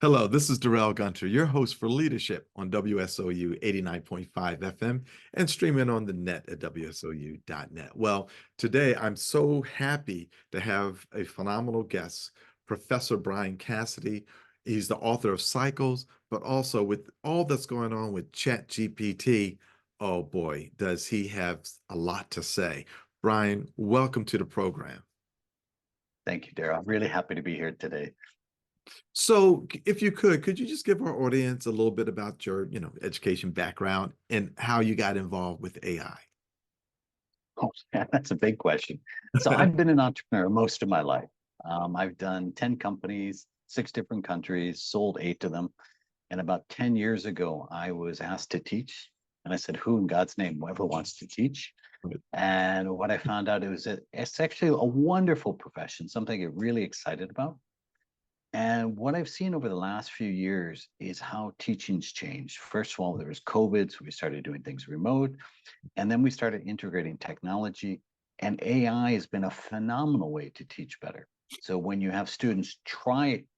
Hello, this is Darrell Gunter, your host for Leadership on WSOU 89.5 FM and streaming on the net at WSOU.net. Well, today I'm so happy to have a phenomenal guest, Professor Bryan Cassady. He's the author of Cycles, but also with all that's going on with ChatGPT, oh boy, does he have a lot to say. Bryan, welcome to the program. Thank you, Darrell. I'm really happy to be here today. So, if you could you just give our audience a little bit about your, education background and how you got involved with AI? Oh, yeah, that's a big question. So I've been an entrepreneur most of my life. I've done 10 companies, 6 different countries, sold 8 of them. And about 10 years ago, I was asked to teach. And I said, who in God's name ever wants to teach? And what I found out, it's actually a wonderful profession, something I get really excited about. And what I've seen over the last few years is how teaching's changed. First of all, there was COVID, so we started doing things remote, and then we started integrating technology, and AI has been a phenomenal way to teach better. So when you have students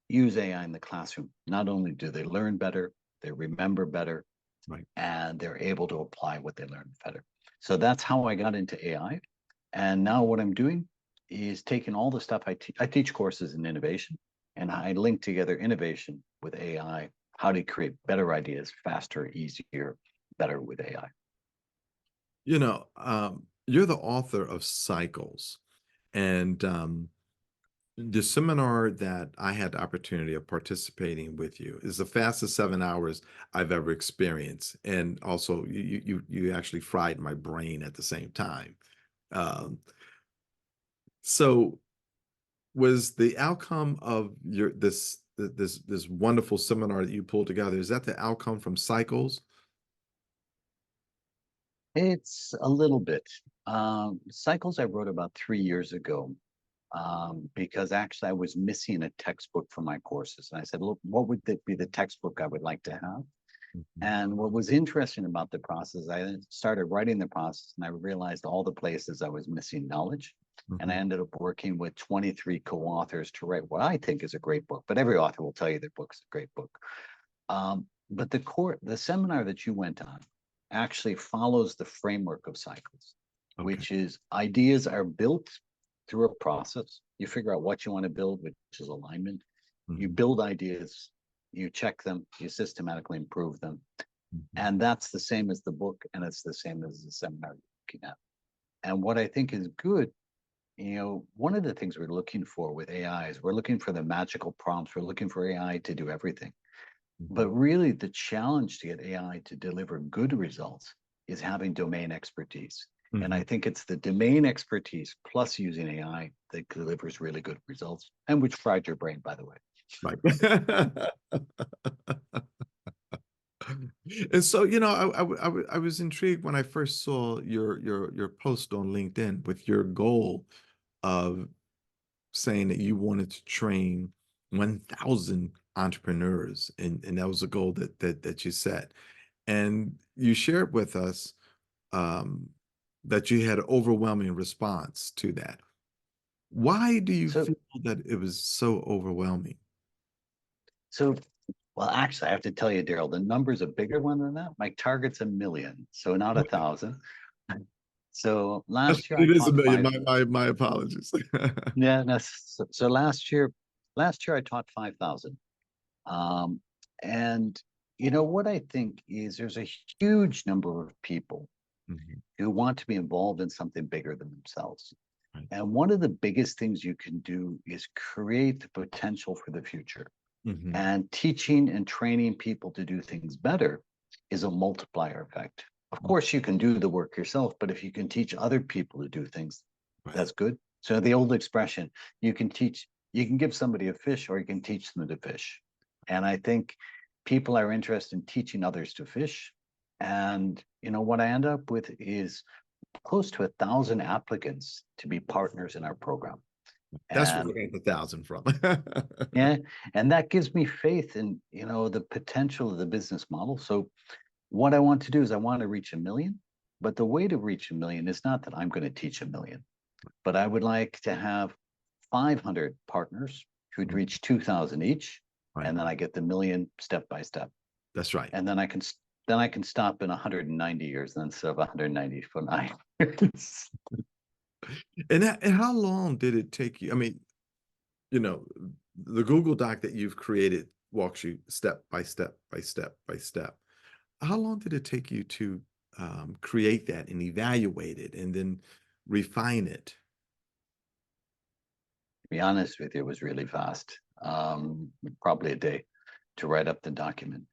use AI in the classroom, not only do they learn better, they remember better, Right. and they're able to apply what they learned better. So that's how I got into AI. And now what I'm doing is taking all the stuff I teach courses in innovation, and I link together innovation with AI, how to create better ideas faster, easier, better with AI. You're the author of Cycles, and the seminar that I had the opportunity of participating with you is the fastest 7 hours I've ever experienced, and also you actually fried my brain at the same time. Um, so was the outcome of your this wonderful seminar that you pulled together, is that the outcome from Cycles? It's a little bit. Cycles I wrote about 3 years ago, because actually I was missing a textbook for my courses. And I said, look, what would be the textbook I would like to have? Mhm. And what was interesting about the process, I started writing the process and I realized all the places I was missing knowledge. And I Mhm. ended up working with 23 co-authors to write what I think is a great book, but every author will tell you their book's a great book. But the seminar that you went on actually follows the framework of Cycles, Okay. which is ideas are built through a process. You figure out what you want to build, which is alignment. You Mhm. build ideas, you check them, you systematically improve them. Mhm. And that's the same as the book, and it's the same as the seminar you're looking at. And what I think is good, one of the things we're looking for with AI is we're looking for the magical prompts. We're looking for AI to do everything. But Mhm. really, the challenge to get AI to deliver good results is having domain expertise. And I Mhm. think it's the domain expertise plus using AI that delivers really good results, and which fried your brain, by the way. Right. And so, I was intrigued when I first saw your post on LinkedIn with your goal of saying that you wanted to train 1,000 entrepreneurs, and that was a goal that you set. And you shared with us um, that you had overwhelming response to that. Why do you So, feel that it was so overwhelming? so well, actually, I have to tell you, Daryl, the number's a bigger one than that. My target's 1 million, so not 1,000. So last year I It is a taught million. five. My apologies. Yeah, no, so last year I taught 5,000. Um, and what I think is there's a huge number of people Mhm. who want to be involved in something bigger than themselves. Right. And one of the biggest things you can do is create the potential for the future. Mhm. And teaching and training people to do things better is a multiplier effect. Of Mm. course, you can do the work yourself, but if you can teach other people to do things, Right. that's good. So the old expression, you can give somebody a fish or you can teach them to fish. And I think people are interested in teaching others to fish. And what I end up with is close to 1,000 applicants to be partners in our program. That's where And I got the thousand from. yeah, and that gives me faith in, the potential of the business model. So what I want to do is I want to reach 1 million, but the way to reach 1 million is not that I'm going to teach 1 million, but I would like to have 500 partners who'd reach 2,000 each. Right. and then I get the million step by step, That's right. and then I can stop in 190 years instead of 194 years. And how long did it take you? I mean, you know, the Google Doc that you've created walks you step by step by step by step. How long did it take you to create that and evaluate it and then refine it? To be honest with you, it was really fast. Probably a day to write up the document.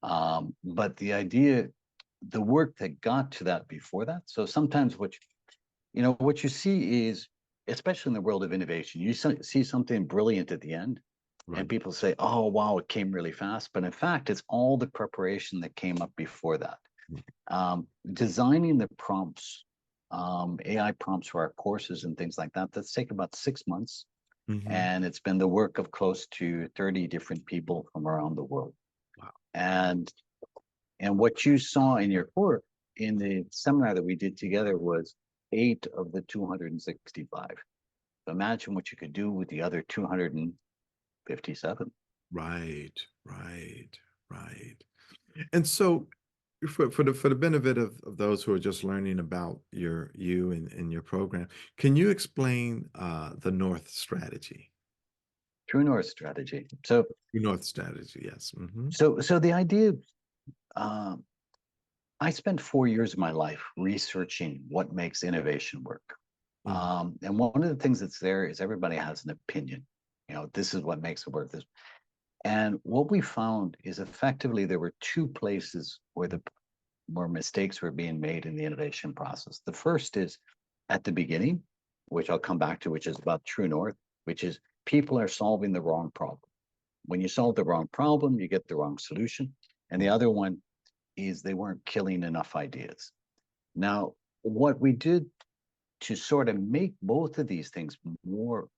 But the idea, the work that got to that before that. So sometimes what you see is, especially in the world of innovation, you see something brilliant at the end, and Right. people say, "Oh, wow, it came really fast." But in fact, it's all the preparation that came up before that. Designing the prompts, AI prompts for our courses and things like that, that's taken about 6 months. Mm-hmm. And it's been the work of close to 30 different people from around the world. Wow. And what you saw in your work in the seminar that we did together was 8 of the 265. Imagine what you could do with the other 257. Right, right, right. And so for the benefit of those who are just learning about you and your program, can you explain the North strategy? True North strategy. So, Your North strategy, yes. Mm-hmm. the idea. Um, I spent 4 years of my life researching what makes innovation work. Mm, And one of the things that's there is everybody has an opinion. This is what makes it work. This, and what we found is effectively there were two places where mistakes were being made in the innovation process. The first is at the beginning, which I'll come back to, which is about True North, which is people are solving the wrong problem. When you solve the wrong problem, you get the wrong solution. And the other one is they weren't killing enough ideas. Now, what we did to sort of make both of these things more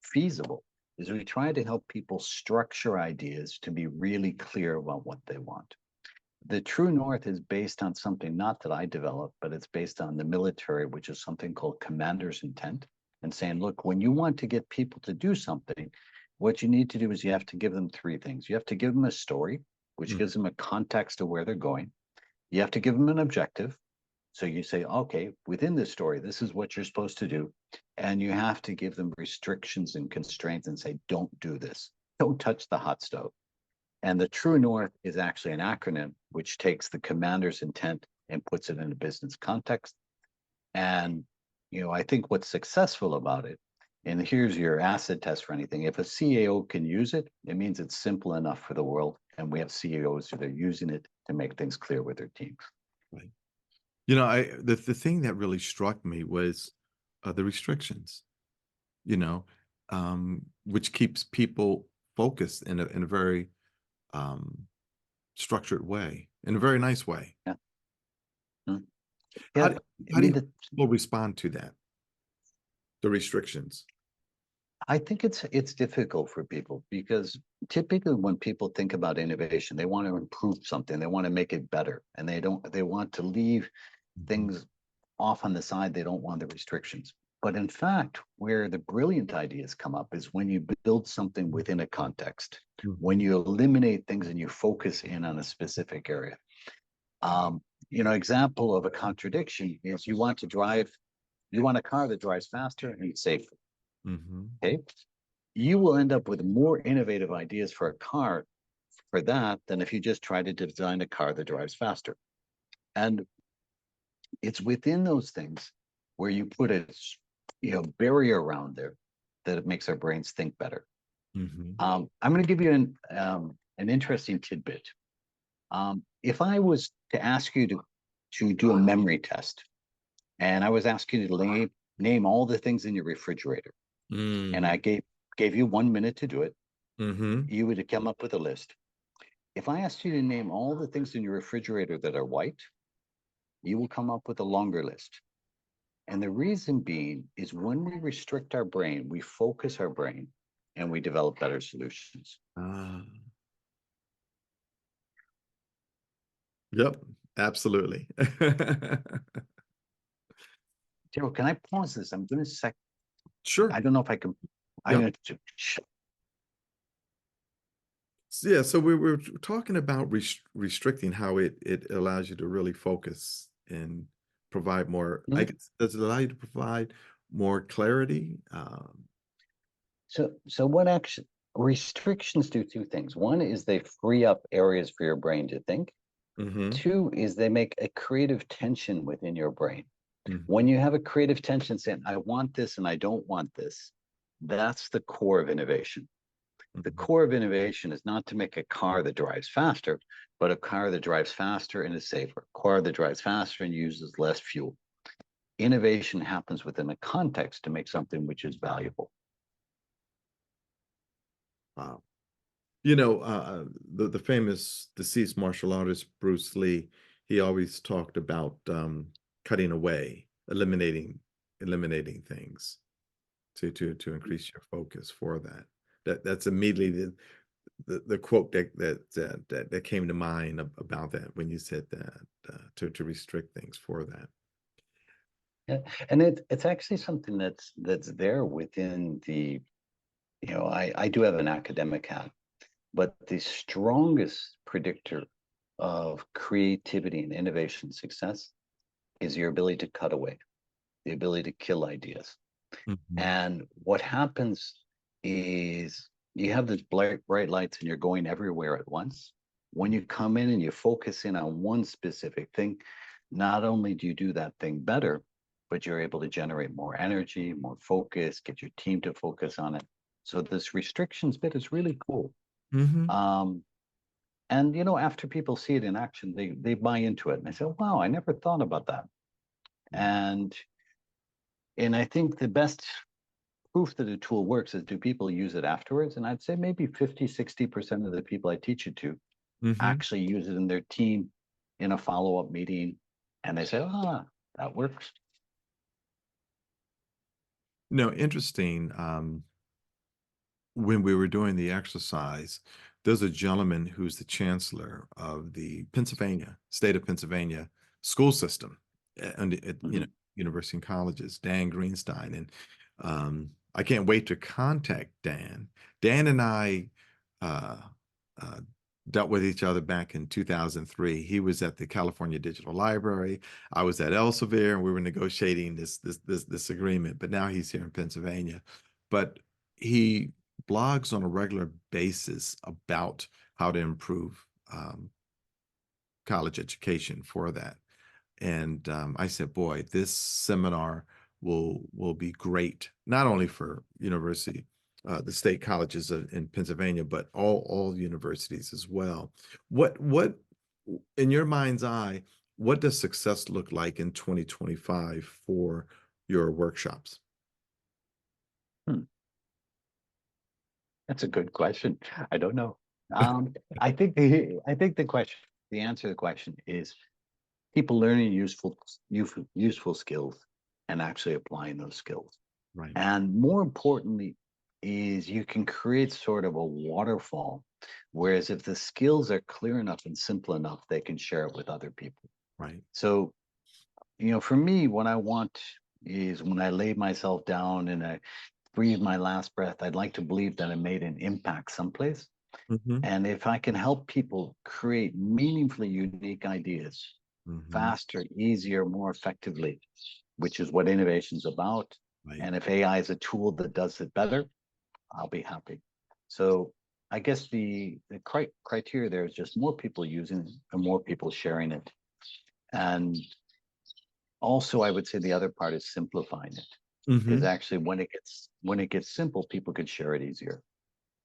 feasible is we tried to help people structure ideas to be really clear about what they want. The True North is based on something not that I developed, but it's based on the military, which is something called commander's intent, and saying, look, when you want to get people to do something, what you need to do is you have to give them three things. You have to give them a story, which mm, gives them a context of where they're going. You have to give them an objective. So you say, okay, within this story, this is what you're supposed to do. And you have to give them restrictions and constraints and say, don't do this. Don't touch the hot stove. And the True North is actually an acronym which takes the commander's intent and puts it in a business context. And, I think what's successful about it, and here's your acid test for anything. If a CAO can use it, it means it's simple enough for the world. And we have CEOs that are using it to make things clear with their teams. right. The thing that really struck me was the restrictions, which keeps people focused in a very um, structured way, in a very nice way. Yeah. Mm. How Yeah. do, I how do mean, you people respond to that, the restrictions? I think it's difficult for people because typically when people think about innovation, they want to improve something, they want to make it better, and they want to leave Mhm, things off on the side. They don't want the restrictions. But in fact, where the brilliant ideas come up is when you build something within a context, when mhm, you eliminate things and you focus in on a specific area. Um, example of a contradiction is you want a car that drives faster and safer. mhm. Okay. You will end up with more innovative ideas for a car for that than if you just try to design a car that drives faster. And it's within those things where you put a barrier around there that it makes our brains think better. Mhm. I'm going to give you an interesting tidbit. If I was to ask you to do a memory test, and I was asking you to name all the things in your refrigerator, and I Mm. gave you 1 minute to do it, Mhm. you would come up with a list. If I asked you to name all the things in your refrigerator that are white, you will come up with a longer list. And the reason being is when we restrict our brain, we focus our brain and we develop better solutions. Ah, yep, absolutely. Daryl, can I pause this? I'm going to Sure. I don't know if I can. I'm Yep. going to Yeah, so we're talking about restricting how it allows you to really focus and provide more. I Mhm. guess does it allow you to provide more clarity? So what action restrictions do two things. One is they free up areas for your brain to think. Mm-hmm, Two is they make a creative tension within your brain. When mm-hmm, you have a creative tension saying, I want this and I don't want this, that's the core of innovation. The mm-hmm. core of innovation is not to make a car that drives faster, but a car that drives faster and is safer, a car that drives faster and uses less fuel. Innovation happens within a context to make something which is valuable. Wow. You know, the famous deceased martial artist Bruce Lee, he always talked about cutting away, eliminating things to increase your focus for that. That's immediately the quote that came to mind about that when you said that to restrict things for that. Yeah. And it's actually something that's there within the, I do have an academic hat, but the strongest predictor of creativity and innovation success is your ability to cut away, the ability to kill ideas. Mhm, And what happens is you have these bright lights and you're going everywhere at once. When you come in and you focus in on one specific thing, not only do you do that thing better, but you're able to generate more energy, more focus, get your team to focus on it. So this restrictions bit is really cool. mhm. Um, and after people see it in action, they buy into it and they say, "Wow, I never thought about that." Yeah. And and I think the best proof that a tool works is, do people use it afterwards? And I'd say maybe 50, 60% of the people I teach it to Mhm. actually use it in their team in a follow-up meeting. And they say, that works. No, interesting. When we were doing the exercise, there's a gentleman who's the chancellor of the state of Pennsylvania school system at Mhm. university and colleges, Dan Greenstein. And I can't wait to contact Dan. Dan and I uh, uh, dealt with each other back in 2003. He was at the California Digital Library. I was at Elsevier, and we were negotiating this agreement. But now he's here in Pennsylvania. But he blogs on a regular basis about how to improve college education for that. And I said, boy, this seminar will be great, not only for the state colleges in Pennsylvania, but all universities as well. What in your mind's eye, what does success look like in 2025 for your workshops? Hmm. That's a good question. I don't know. I think the answer to the question is people learning useful skills and actually applying those skills. Right, And more importantly, is you can create sort of a waterfall. Whereas if the skills are clear enough and simple enough, they can share it with other people. right. So, for me, what I want is when I lay myself down and I breathe my last breath, I'd like to believe that I made an impact someplace. Hmm, And if I can help people create meaningfully unique ideas hmm. faster, easier, more effectively, which is what innovation's about. Right. And if AI is a tool that does it better, I'll be happy. So I guess the criteria there is just more people using it and more people sharing it. And also, I would say the other part is simplifying it, because Hmm. actually, when it gets simple, people could share it easier.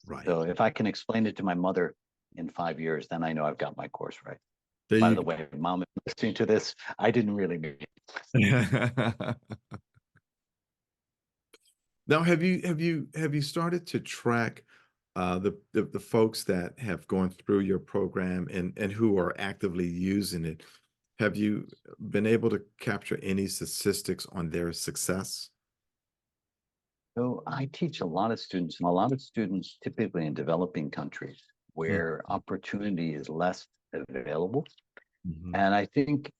Right. So if I can explain it to my mother in 5 years, then I know I've got my course right. There By you the way, mom, if you're listening to this, I didn't really mean it. go. Now, have you started to track the folks that have gone through your program and who are actively using it? Have you been able to capture any statistics on their success? So I teach a lot of students, and a lot of students typically in developing countries where opportunity is less available. Mm-hmm. And I think,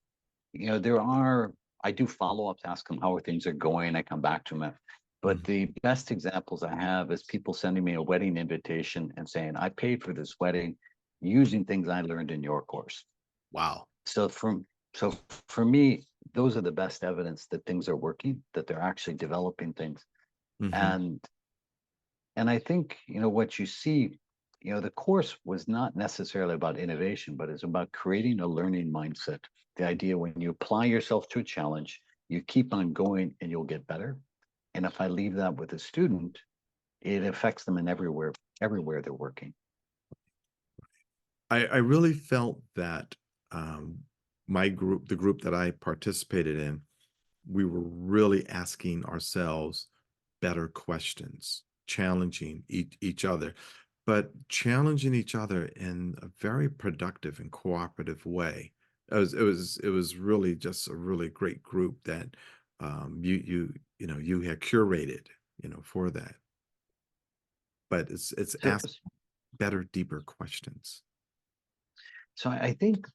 I do follow ups, ask them how things are going. I come back to them. But the best examples I have is people sending me a wedding invitation and saying, I paid for this wedding using things I learned in your course. Wow. So so for me, those are the best evidence that things are working, that they're actually developing things. Hmm. And I think, what you see, the course was not necessarily about innovation, but it's about creating a learning mindset. The idea when you apply yourself to a challenge, you keep on going and you'll get better. And if I leave that with a student, it affects them in everywhere they're working. I really felt that my group, the group that I participated in, we were really asking ourselves better questions, challenging each other, but challenging each other in a very productive and cooperative way. It was really just a really great group that you had curated, for that. But it's So, ask better, deeper questions. so I think,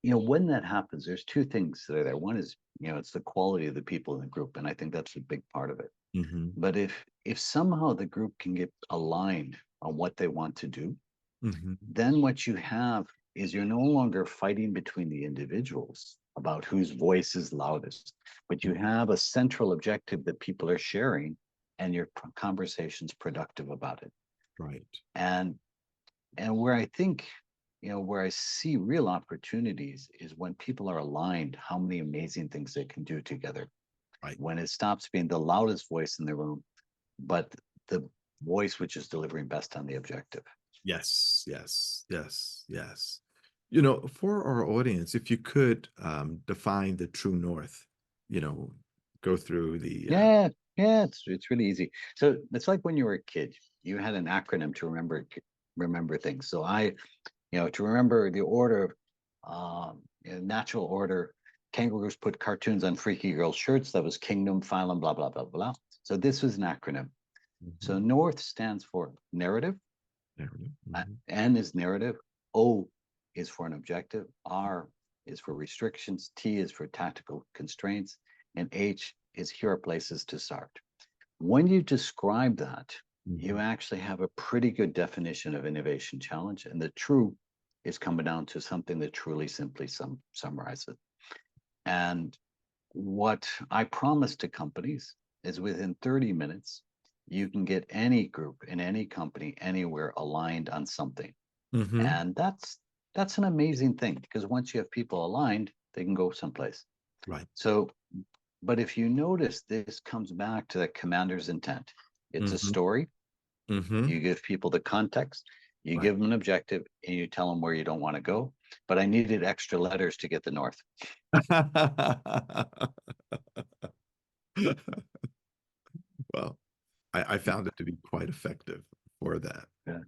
when that happens, there's two things that are there. One is, it's the quality of the people in the group, and I think that's a big part of it. Hmm. But if somehow the group can get aligned on what they want to do, Hmm. then what you have is you're no longer fighting between the individuals about whose voice is loudest, but you have a central objective that people are sharing, and your conversation's productive about it. Right. And where I think, where I see real opportunities is when people are aligned, how many amazing things they can do together. Right. When it stops being the loudest voice in the room, but the voice which is delivering best on the objective. Yes, yes, yes, yes. For our audience, if you could define the true north, you know, go through the Yeah, yeah, it's really easy. So it's like when you were a kid, you had an acronym to remember things. So to remember the order, natural order, kangaroos put cartoons on freaky girls' shirts. That was kingdom, phylum, blah blah blah blah. So this was an acronym. So Mhm. North stands for narrative. Narrative. N is narrative. O is for an objective. R is for restrictions. T is for tactical constraints. And H is here are places to start. When you describe that, you Mhm. actually have a pretty good definition of innovation challenge. And the true is coming down to something that truly simply summarizes it. And what I promise to companies is within 30 minutes, you can get any group in any company anywhere aligned on something. Mhm. And that's an amazing thing because once you have people aligned, they can go someplace. Right. So, but if you notice, this comes back to the commander's intent. It's a Mhm. story. Mhm. You give people the context, you Right. give them an objective, and you tell them where you don't want to go. But I needed extra letters to get the north. Well, I found it to be quite effective for that. Yeah.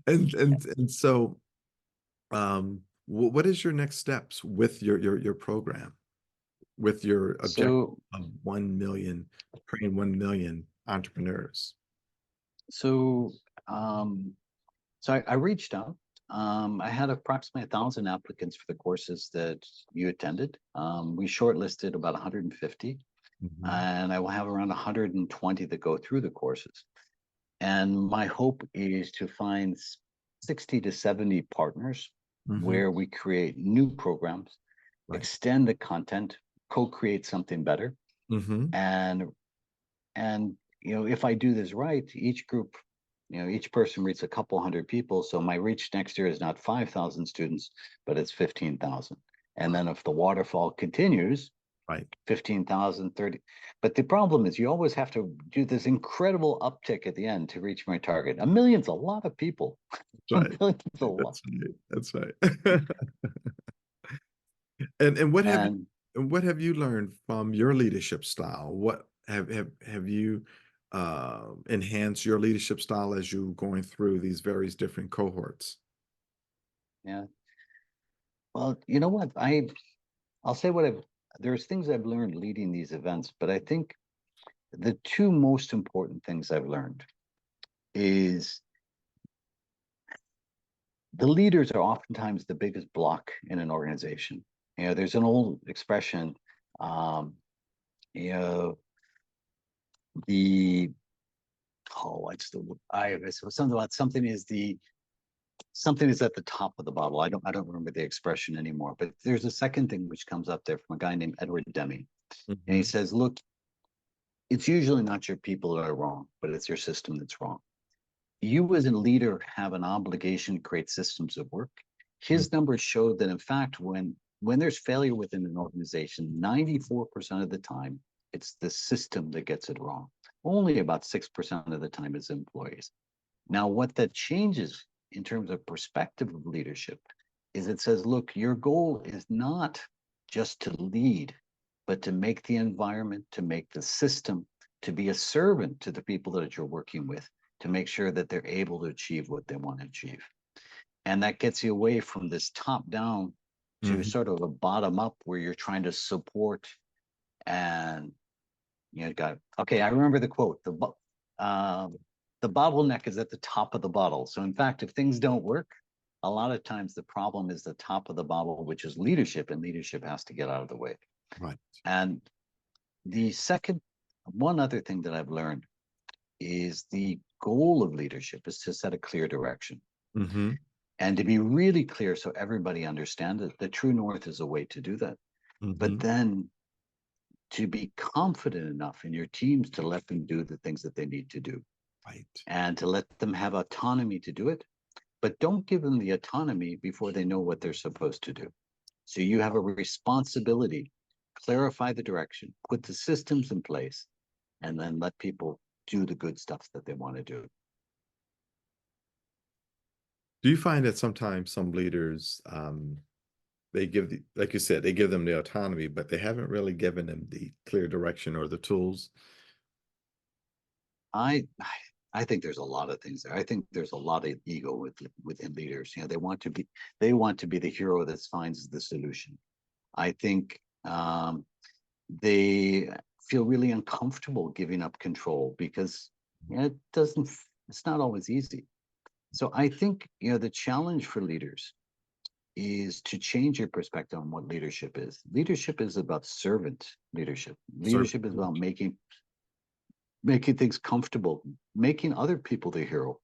And so, what is your next steps with your program, with your objective So, of 1 million, train 1 million entrepreneurs? so, um, I reached out. I had approximately 1,000 applicants for the courses that you attended. We shortlisted about 150, Mhm. and I will have around 120 that go through the courses. And my hope is to find 60 to 70 partners Mhm. where we create new programs, Right. extend the content, co-create something better. Mhm. And if I do this right, each group, each person reaches a couple hundred people. So my reach next year is not 5,000 students, but it's 15,000. And then if the waterfall continues, Right. 15,000, 30. But the problem is you always have to do this incredible uptick at the end to reach my target. A million's a lot of people. That's A right. million's a lot. That's right. That's right. And And what have you learned from your leadership style? What have you enhanced your leadership style as you going through these various different cohorts? yeah, well, you know what? I'll say what there's things I've learned leading these events, but I think the two most important things I've learned is the leaders are oftentimes the biggest block in an organization. There's an old expression, um, you know, the what's the I so something about something is at the top of the bottle. I don't remember the expression anymore, but there's a second thing which comes up there from a guy named Edward Deming. And he Mhm. says, look, it's usually not your people that are wrong, but it's your system that's wrong. You as a leader have an obligation to create systems of work. Mm. His numbers showed that in fact, when there's failure within an organization, 94% of the time, it's the system that gets it wrong. Only about 6% of the time is employees. Now, what that changes in terms of perspective of leadership is it says, look, your goal is not just to lead, but to make the environment, to make the system, to be a servant to the people that you're working with, to make sure that they're able to achieve what they want to achieve. And that gets you away from this top down to Mhm. sort of a bottom up where you're trying to support and got okay. I remember the quote. The bottleneck is at the top of the bottle. So in fact, if things don't work, a lot of times the problem is the top of the bottle, which is leadership, and leadership has to get out of the way. Right. And the second, one other thing that I've learned is the goal of leadership is to set a clear direction Mhm. and to be really clear so everybody understands it. The true north is a way to do that. But Mhm. then to be confident enough in your teams to let them do the things that they need to do Right. and to let them have autonomy to do it. But don't give them the autonomy before they know what they're supposed to do. So you have a responsibility, clarify the direction, put the systems in place, and then let people do the good stuff that they want to do. Do you find that sometimes some leaders, they give the like you said, they give them the autonomy, but they haven't really given them the clear direction or the tools? I I think there's a lot of things there. I think there's a lot of ego within leaders. They want to be the hero that finds the solution. I think they feel really uncomfortable giving up control because it doesn't. It's not always easy. So I think the challenge for leaders is to change your perspective on what leadership is. Leadership is about servant leadership. Servant Leadership is about leadership. making things comfortable, making other people the hero.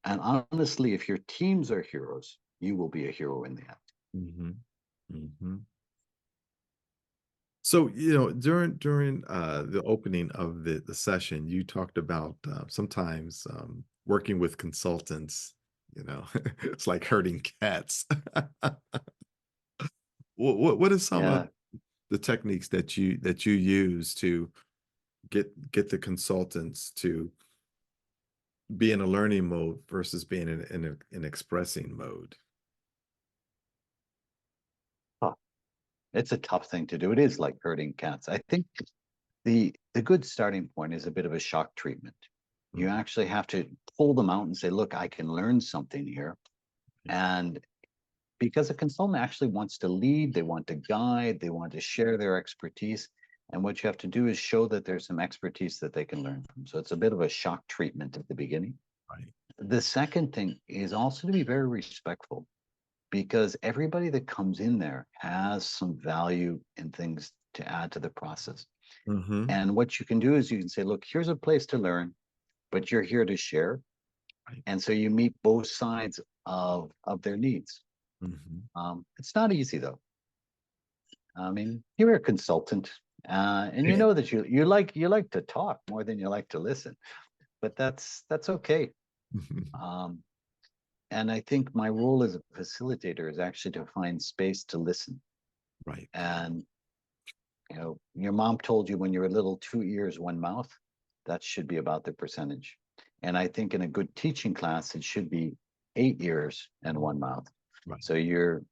And honestly, if your teams are heroes, you will be a hero in the end. Mhm. Mhm. So, during the opening of the session, you talked about, sometimes, working with consultants, it's like herding cats. What are some of Yeah. the techniques that you use to get the consultants to be in a learning mode versus being in expressing mode? Huh. It's a tough thing to do. It is like herding cats. I think the good starting point is a bit of a shock treatment. You Mhm. actually have to pull them out and say, look, I can learn something here. And because a consultant actually wants to lead, they want to guide, they want to share their expertise. And what you have to do is show that there's some expertise that they can learn from. So it's a bit of a shock treatment at the beginning. Right. The second thing is also to be very respectful because everybody that comes in there has some value and things to add to the process. Mhm. And what you can do is you can say, look, here's a place to learn, but you're here to share. Right. And so you meet both sides of their needs. Mhm. It's not easy though. I mean, you're a consultant, and you Yeah. know that you like to talk more than you like to listen, but that's okay. Mhm. Um, and I think my role as a facilitator is actually to find space to listen. Right. And your mom told you when you were little, two ears, one mouth. That should be about the percentage. And I think in a good teaching class, it should be 8 ears and one mouth. Right. So you're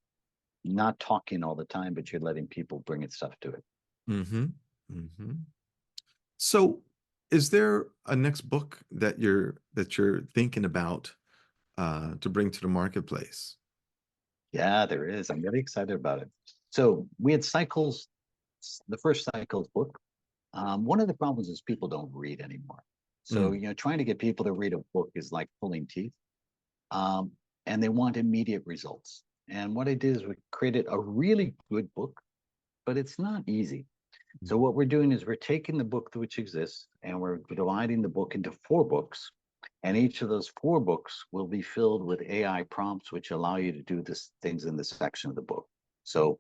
not talking all the time, but you're letting people bring it stuff to it. Mhm. Mhm. So, is there a next book that you're thinking about, to bring to the marketplace? Yeah, there is. I'm very excited about it. So we had cycles, the first cycles book. One of the problems is people don't read anymore. So, Mm. trying to get people to read a book is like pulling teeth. Um, and they want immediate results. And what I did is we created a really good book, but it's not easy. So what we're doing is we're taking the book which exists and we're dividing the book into 4 books. And each of those 4 books will be filled with AI prompts, which allow you to do this things in this section of the book. So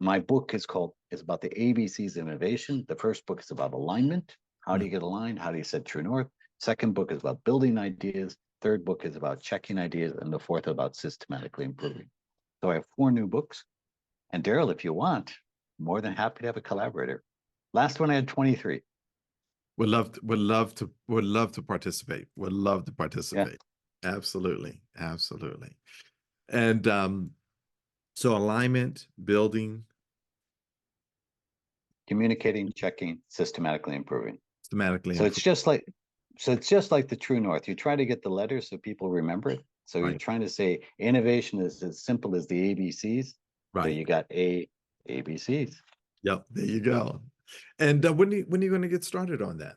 my book is about the ABCs of innovation. The first book is about alignment. How do Mm. you get aligned? How do you set true north? Second book is about building ideas. Third book is about checking ideas. And the fourth about systematically improving. So I have 4 new books. And Daryl, if you want, more than happy to have a collaborator. Last one I had 23. Would love to participate. Would love to Yeah. participate. Absolutely. Absolutely. And so alignment, building, Communicating, checking, systematically improving. systematically So it's improve. just like the true north. You try to get the letters so people remember it. So you're Right. trying to say innovation is as simple as the ABCs. So Right. you got ABCs. Yep. There you go. And when are you going to get started on that?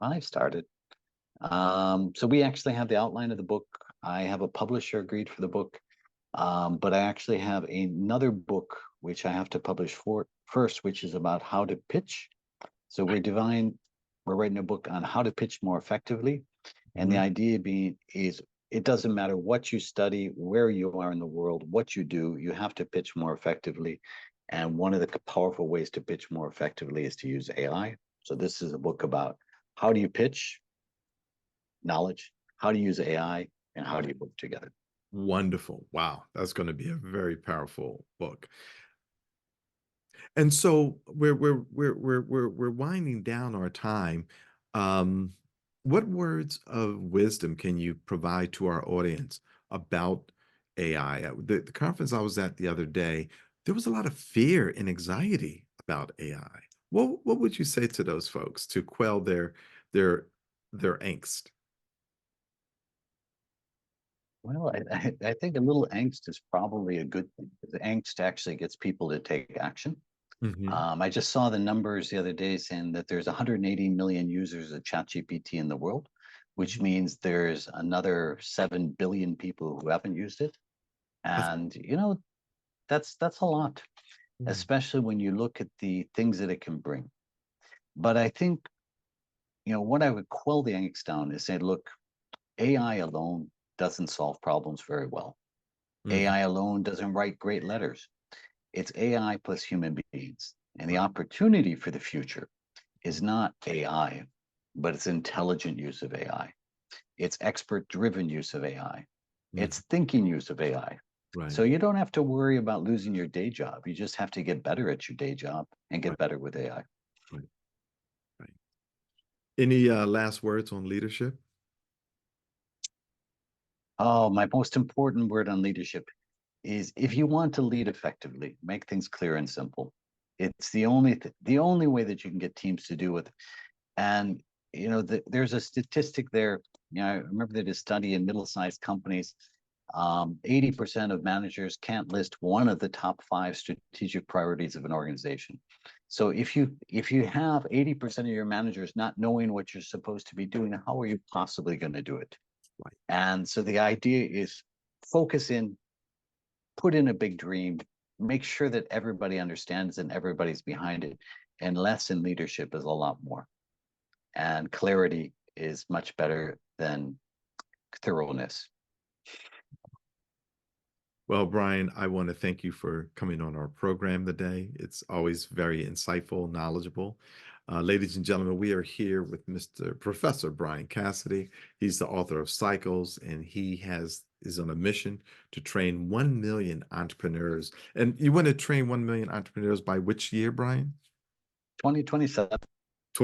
I started. So we actually have the outline of the book. I have a publisher agreed for the book. But I actually have another book which I have to publish first, which is about how to pitch. So we're writing a book on how to pitch more effectively. And the Mhm. idea being is it doesn't matter what you study, where you are in the world, what you do, you have to pitch more effectively. And one of the powerful ways to pitch more effectively is to use AI. So this is a book about how do you pitch knowledge, how to use AI, and how do you work together. Wonderful. Wow. That's going to be a very powerful book. And so we're winding down our time. Um, what words of wisdom can you provide to our audience about AI? The conference I was at the other day, there was a lot of fear and anxiety about AI. What would you say to those folks to quell their their angst? Well, I think a little angst is probably a good thing. The angst actually gets people to take action. Hmm. I just saw the numbers the other day saying that there's 180 million users of ChatGPT in the world, which means there's another 7 billion people who haven't used it. That's, And that's a lot, mm, especially when you look at the things that it can bring. But I think, what I would quell the angst down is say, look, AI alone doesn't solve problems very well. mhm, AI alone doesn't write great letters. It's AI plus human beings. And the right, opportunity for the future is mm, not AI, but it's intelligent use of AI. It's expert driven use of AI. mm, It's thinking use of AI. right, So you don't have to worry about losing your day job. You just have to get better at your day job and right, get better with AI. right, right. Any last words on leadership? Oh, my most important word on leadership is if you want to lead effectively, make things clear and simple. It's the only way that you can get teams to do it. And there's a statistic there. I remember they did a study in middle-sized companies. 80% of managers can't list one of the top 5 strategic priorities of an organization. So if you have 80% of your managers not knowing what you're supposed to be doing, how are you possibly going to do it? Right. And so the idea is focus in, put in a big dream, make sure that everybody understands and everybody's behind it. And less in leadership is a lot more. And clarity is much better than thoroughness. Well, Brian, I want to thank you for coming on our program today. It's always very insightful, knowledgeable. Ladies and gentlemen, we are here with Mr. Professor Bryan Cassady. He's the author of Cycles, and is on a mission to train 1 million entrepreneurs. And you want to train 1 million entrepreneurs by which year, Brian? 2027. So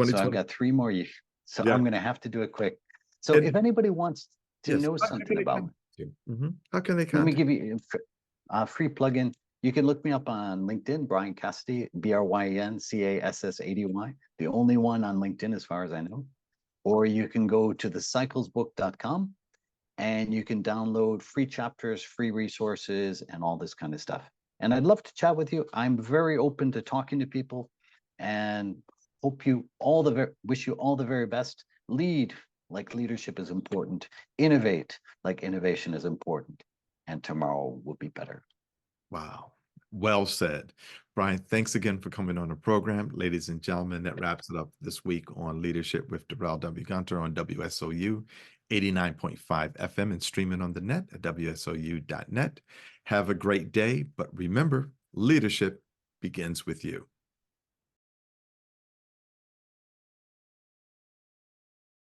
I've 2020. got 3 more years. So Yeah. I'm going to have to do it quick. So And if anybody wants to yes, know how can something they about me, contact you? How can they let me contact? give you a free plugin. You can look me up on LinkedIn, Bryan Cassady, BryanCassady, the only one on LinkedIn as far as I know. Or you can go to thecyclesbook.com and you can download free chapters, free resources, and all this kind of stuff. And I'd love to chat with you. I'm very open to talking to people and wish you all the very best. Lead like leadership is important. Innovate like innovation is important. And tomorrow will be better. Wow. Well said. Brian, thanks again for coming on the program. Ladies and gentlemen, that wraps it up this week on Leadership with Darrell W. Gunter on WSOU 89.5 FM and streaming on the net at WSOU.net. Have a great day, but remember, leadership begins with you.